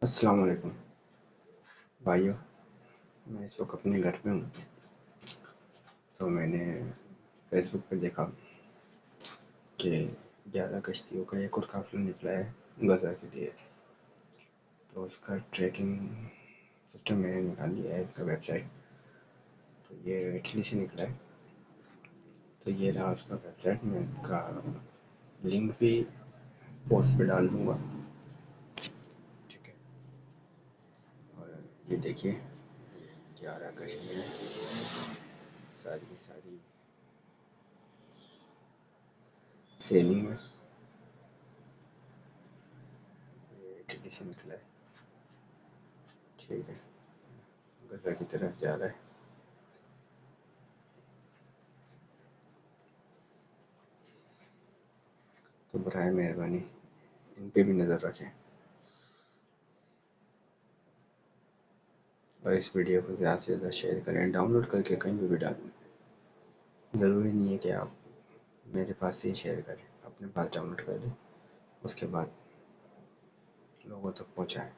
السلام علیکم بھائیو، میں اس وقت اپنے گھر پہ ہوں تو میں نے فیس بک پہ دیکھا کہ 11 کشتیوں کا ایک اور قافلہ نکلا ہے غزہ کے لیے. تو اس کا ٹریکنگ سسٹم میں نے نکال لیا ہے، اس کا ویب سائٹ. تو یہ اٹلی سے نکلا ہے. تو یہ رہا اس کا ویب سائٹ. میں اس کا لنک بھی پوسٹ پہ ڈال دوں گا. ٹھیک ہے، اور یہ دیکھیے 11 کشتیاں ساری کی ساری سیلنگ میں. یہ اٹلی سے نکلا ہے. ٹھیک ہے، غزہ کی طرف جا رہا ہے. تو برائے مہربانی ان پہ بھی نظر رکھیں اور اس ویڈیو کو زیادہ سے زیادہ شیئر کریں. ڈاؤن لوڈ کر کے کہیں پہ بھی ڈالیں. ضروری نہیں ہے کہ آپ میرے پاس سے ہی شیئر کریں، اپنے پاس ڈاؤن لوڈ کر دیں، اس کے بعد لوگوں تک پہنچائیں.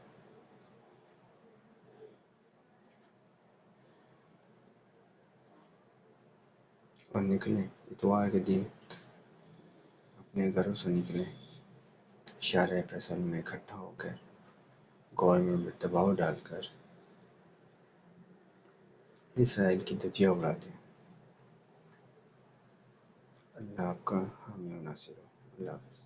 اور نکلیں اتوار کے دن، اپنے گھروں سے نکلیں شارع فیصل میں اکٹھا ہو کر گورنمنٹ میں دباؤ ڈال کر اسرائیل کی دھجیاں اڑا دیں. اللہ آپ کا حامی و ناصر ہو. اللہ حافظ.